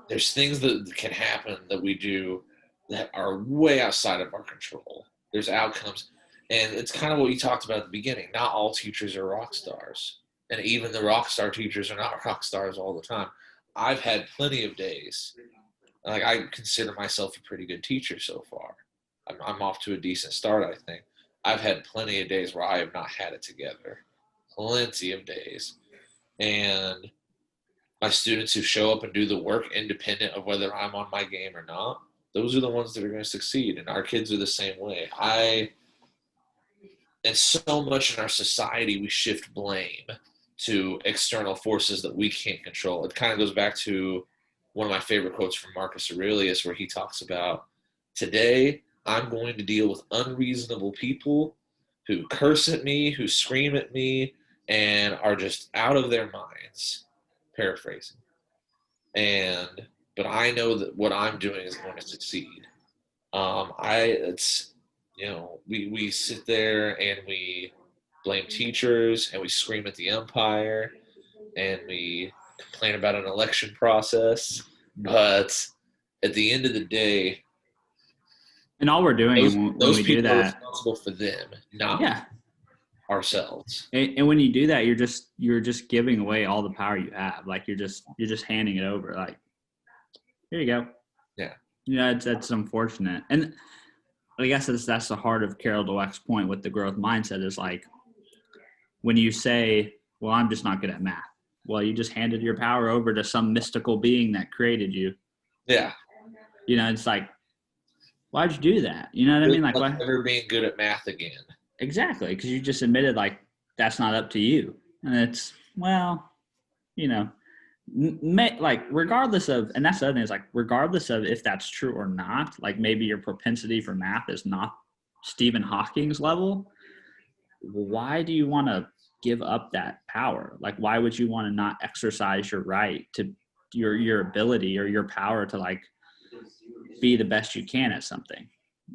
there's things that can happen that we do that are way outside of our control. There's outcomes. And it's kind of what you talked about at the beginning. Not all teachers are rock stars. And even the rock star teachers are not rock stars all the time. I've had plenty of days. Like, I consider myself a pretty good teacher so far. I'm off to a decent start, I think. I've had plenty of days where I have not had it together. Plenty of days. And my students who show up and do the work independent of whether I'm on my game or not, those are the ones that are going to succeed. And our kids are the same way. And so much in our society, we shift blame to external forces that we can't control. It kind of goes back to one of my favorite quotes from Marcus Aurelius, where he talks about, today I'm going to deal with unreasonable people who curse at me, who scream at me, and are just out of their minds. Paraphrasing. But I know that what I'm doing is going to succeed. We sit there and we blame teachers and we scream at the umpire and we complain about an election process. But at the end of the day, and all we're doing when we do that, are responsible for them, not ourselves. And when you do that, you're just giving away all the power you have. Like you're just handing it over. Like, here you go. Yeah. It's unfortunate. And I guess that's the heart of Carol Dweck's point with the growth mindset, is like, when you say, well, I'm just not good at math. Well, you just handed your power over to some mystical being that created you. Yeah. It's like, why'd you do that? You know what I mean? Like, why? Never being good at math again. Exactly. Because you just admitted, like, that's not up to you. And it's, well, like regardless of, and that's the other thing is like regardless of if that's true or not, like maybe your propensity for math is not Stephen Hawking's level. Why do you want to give up that power? Like, why would you want to not exercise your right to your ability or your power to like be the best you can at something?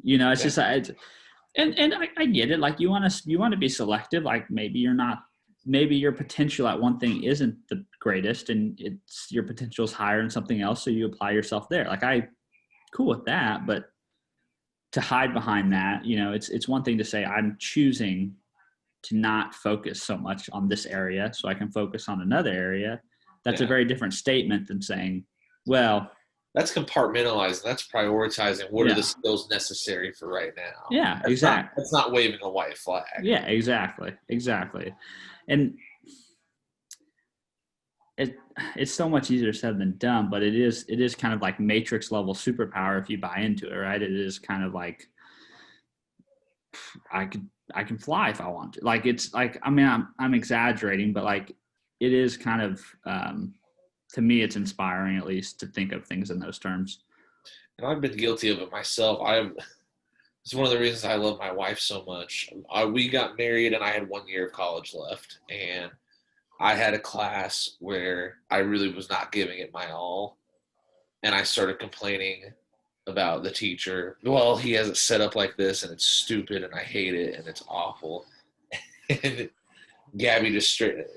You know, it's just and I get it. Like you want to be selective. Like maybe your potential at one thing isn't the greatest, and it's your potential is higher in something else. So you apply yourself there. Like cool with that, but to hide behind that, you know, it's one thing to say I'm choosing to not focus so much on this area so I can focus on another area. That's a very different statement than saying, well, that's compartmentalizing. That's prioritizing. What are the skills necessary for right now? Yeah, exactly. That's not waving a white flag. Yeah, exactly. And it's so much easier said than done, but it is kind of like Matrix level superpower if you buy into it, right? It is kind of like I can fly if I want to. Like it's like, I mean, I'm exaggerating, but like it is kind of to me it's inspiring at least to think of things in those terms. And I've been guilty of it myself. It's one of the reasons I love my wife so much. We got married and I had 1 year of college left, and I had a class where I really was not giving it my all, and I started complaining about the teacher. Well, he has it set up like this, and it's stupid, and I hate it, and it's awful. And Gabby just straight.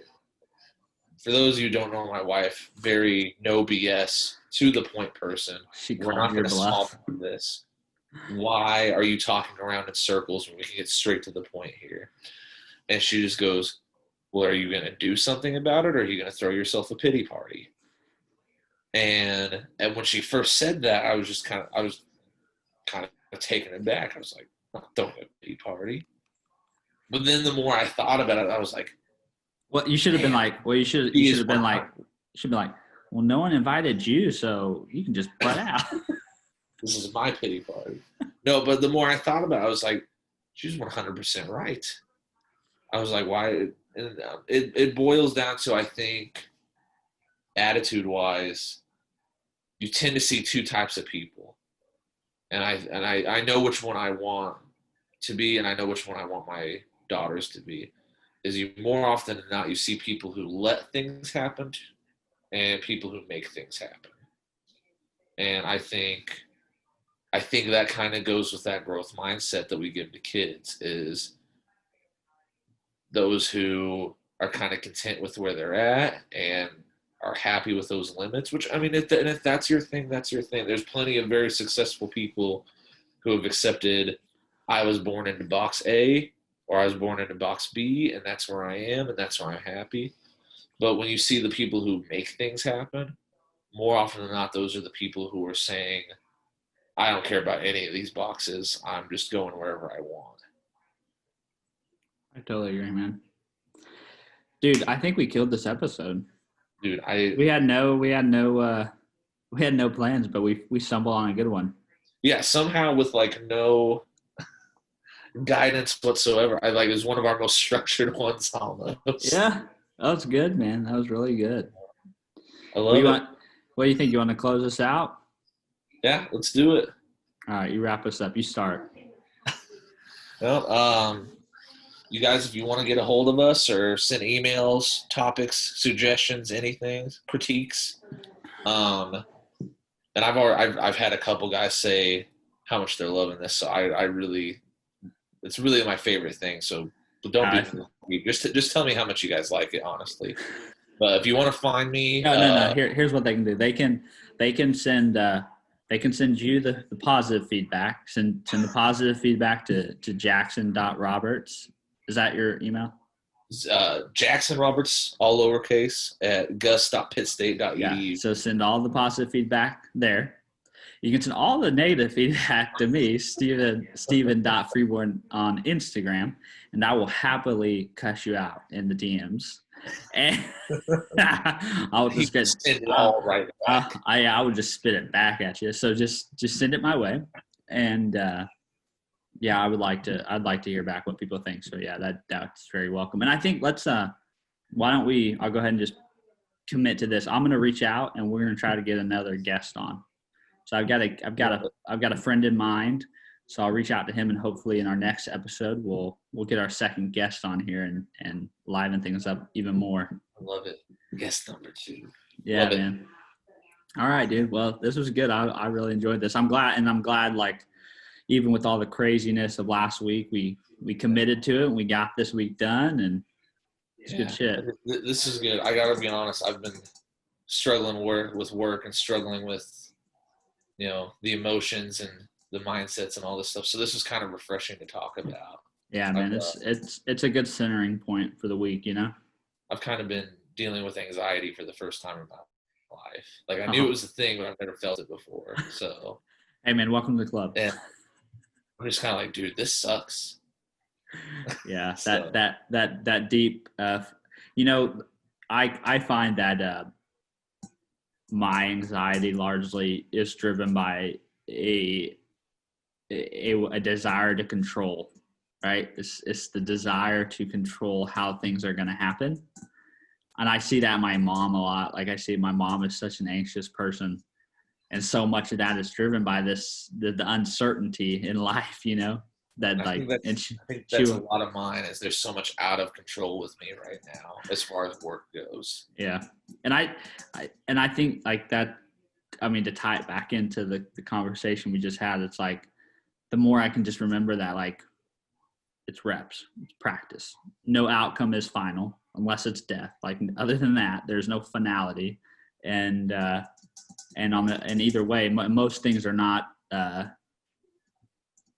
For those of you who don't know my wife, very no BS, to the point person. We're not going to solve this. Why are you talking around in circles when we can get straight to the point here? And she just goes, well, are you going to do something about it, or are you going to throw yourself a pity party? And when she first said that, I was kind of taken aback. I was like, I'm not throwing a pity party. But then the more I thought about it, I was like, well, you should have been like, well, you should have been like, well, no one invited you, so you can just butt out. This is my pity party. No, but the more I thought about it, I was like, she's 100% right. I was like, why? And it boils down to, I think, attitude-wise, you tend to see two types of people. And I know which one I want to be, and I know which one I want my daughters to be. Is you more often than not, you see people who let things happen and people who make things happen. And I think that kind of goes with that growth mindset that we give to kids, is those who are kind of content with where they're at and are happy with those limits, which, I mean, if that's your thing, that's your thing. There's plenty of very successful people who have accepted, I was born into box A, or I was born into box B, and that's where I am, and that's where I'm happy. But when you see the people who make things happen, more often than not, those are the people who are saying, I don't care about any of these boxes. I'm just going wherever I want. I totally agree, man. Dude, I think we killed this episode. Dude, we had no plans, but we stumbled on a good one. Yeah, somehow with like no guidance whatsoever. It was one of our most structured ones almost. Yeah, that was good, man. That was really good. I love it. What do you think? You want to close us out? Yeah, let's do it. All right, you wrap us up. You start. Well, you guys, if you want to get a hold of us or send emails, topics, suggestions, anything, critiques, and I've had a couple guys say how much they're loving this, so I really, it's really my favorite thing. So don't be just tell me how much you guys like it, honestly. But if you want to find me, no. Here's what they can do. They can send you the positive feedback. Send the positive feedback to Jaxon.Roberts. Is that your email? Jaxon Roberts, all lowercase, at gus.pittstate.edu. Yeah. So send all the positive feedback there. You can send all the negative feedback to me, Stevan.Freeborn on Instagram, and I will happily cuss you out in the DMs. And I will just send it all right back. I would just spit it back at you. So just send it my way, and yeah, I'd like to hear back what people think. So yeah, that's very welcome. And I think why don't we? I'll go ahead and just commit to this. I'm going to reach out and we're going to try to get another guest on. So I've got a friend in mind. So I'll reach out to him and hopefully in our next episode, we'll get our second guest on here and liven things up even more. I love it. Guest number 2. Yeah, love man. All right, dude. Well, this was good. I really enjoyed this. I'm glad like even with all the craziness of last week, we committed to it and we got this week done and it's good shit. This is good. I gotta be honest. I've been struggling with work and struggling with, the emotions and the mindsets and all this stuff. So this is kind of refreshing to talk about. Yeah, man. It's a good centering point for the week. I've kind of been dealing with anxiety for the first time in my life. Like I knew it was a thing, but I've never felt it before. So, hey, man, welcome to the club. And I'm just kind of like, dude, this sucks. Yeah, So. that deep. I find that my anxiety largely is driven by a desire to control. Right, it's the desire to control how things are going to happen. And I see that in my mom a lot. Like I see my mom is such an anxious person. And so much of that is driven by the uncertainty in life, that I think that's a lot of mine is there's so much out of control with me right now as far as work goes. Yeah. And I think like that, to tie it back into the conversation we just had, it's like, the more I can just remember that, like, it's reps, it's practice. No outcome is final unless it's death. Like other than that, there's no finality. And either way, most things are not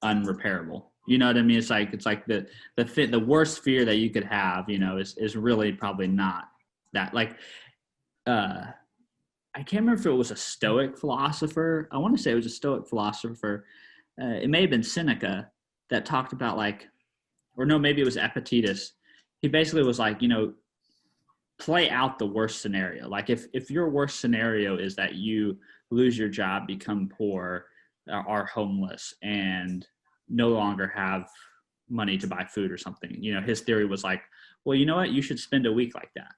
unrepairable. You know what I mean? It's like the worst fear that you could have, is really probably not that. Like, I can't remember if it was a Stoic philosopher. I want to say it was a Stoic philosopher. It may have been Seneca that talked about or no, maybe it was Epictetus. He basically was like, play out the worst scenario. Like if your worst scenario is that you lose your job, become poor, are homeless, and no longer have money to buy food or something, his theory was like, well, you know what? You should spend a week like that.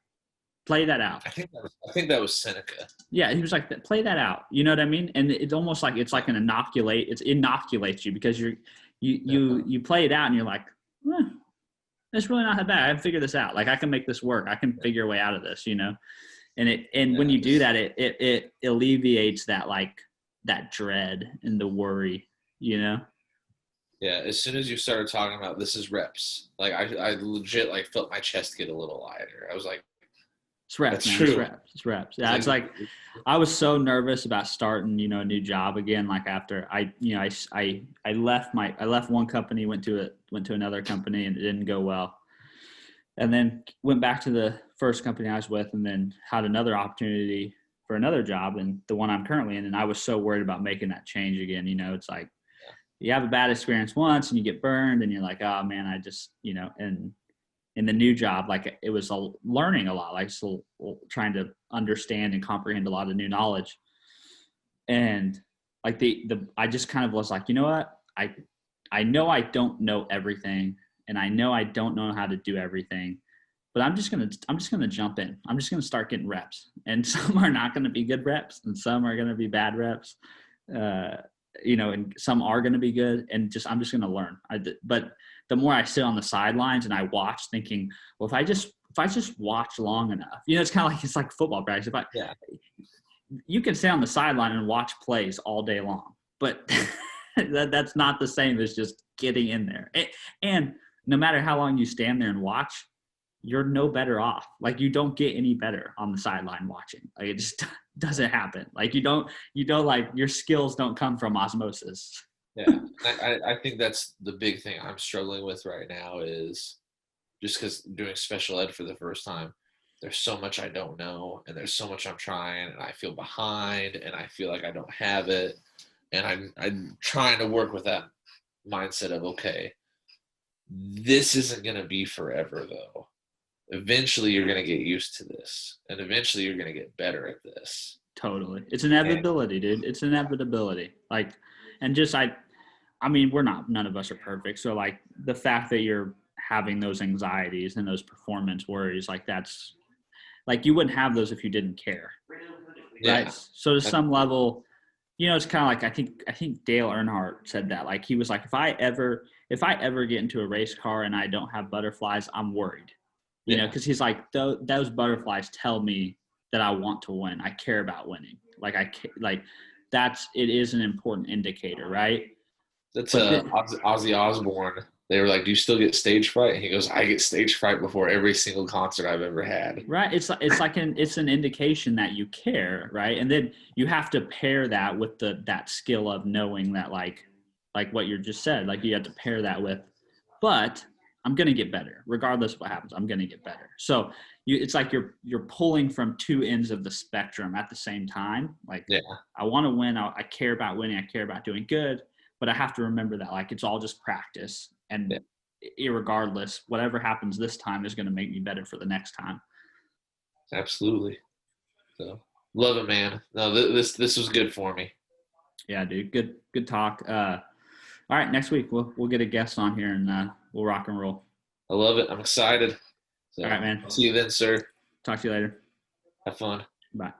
Play that out. I think that was Seneca. Yeah, he was like, play that out. You know what I mean? And it's almost like it's like it inoculates you because you play it out and you're like, it's really not that bad. I can figure this out. Like I can make this work. I can figure a way out of this, And when you do that, it alleviates that that dread and the worry, Yeah. As soon as you started talking about this is reps, like I legit felt my chest get a little lighter. I was like, it's reps, man. True. It's reps. Yeah, it's like I was so nervous about starting, a new job again. Like after I left one company, went to another company, and it didn't go well. And then went back to the first company I was with, and then had another opportunity for another job, and the one I'm currently in. And I was so worried about making that change again. It's like you have a bad experience once, and you get burned, and you're like, oh man, I just, and in the new job, like it was learning a lot, like still trying to understand and comprehend a lot of new knowledge. And like I just kind of was like, you know what? I know I don't know everything, and I know I don't know how to do everything, but I'm just going to jump in. I'm just going to start getting reps, and some are not going to be good reps and some are going to be bad reps. And some are going to be good, and I'm just going to learn. But the more I sit on the sidelines and I watch, thinking, well, if I just watch long enough, it's kind of it's like football practice. You can sit on the sideline and watch plays all day long, but that's not the same as just getting in there. And no matter how long you stand there and watch, you're no better off. Like you don't get any better on the sideline watching. Like it just doesn't happen. Like you don't like your skills don't come from osmosis. Yeah. I think that's the big thing I'm struggling with right now is just because doing special ed for the first time, there's so much I don't know and there's so much I'm trying and I feel behind and I feel like I don't have it. And I'm trying to work with that mindset of, okay, this isn't going to be forever though. Eventually you're going to get used to this and eventually you're going to get better at this. Totally. It's inevitability, dude. It's inevitability. Like, and just, none of us are perfect. So like the fact that you're having those anxieties and those performance worries, like that's like you wouldn't have those if you didn't care. Yeah. Right. So to some level, it's kind of like I think Dale Earnhardt said that. Like he was like, if I ever get into a race car and I don't have butterflies, I'm worried. Because he's like, those butterflies tell me that I want to win. I care about winning. Like it is an important indicator, right? That's Ozzy Osbourne. They were like, "Do you still get stage fright?" And he goes, "I get stage fright before every single concert I've ever had." Right. It's an indication that you care, right? And then you have to pair that with that skill of knowing that like what you just said, like you have to pair that with, but I'm going to get better regardless of what happens. I'm going to get better. So it's like you're pulling from two ends of the spectrum at the same time. Like, I want to win. I care about winning. I care about doing good, but I have to remember that like it's all just practice, and irregardless, whatever happens this time is going to make me better for the next time. Absolutely. So love it, man. No, this was good for me. Yeah, dude. Good talk. All right, next week we'll get a guest on here and we'll rock and roll. I love it. I'm excited. So, all right, man. See you then, sir. Talk to you later. Have fun. Bye.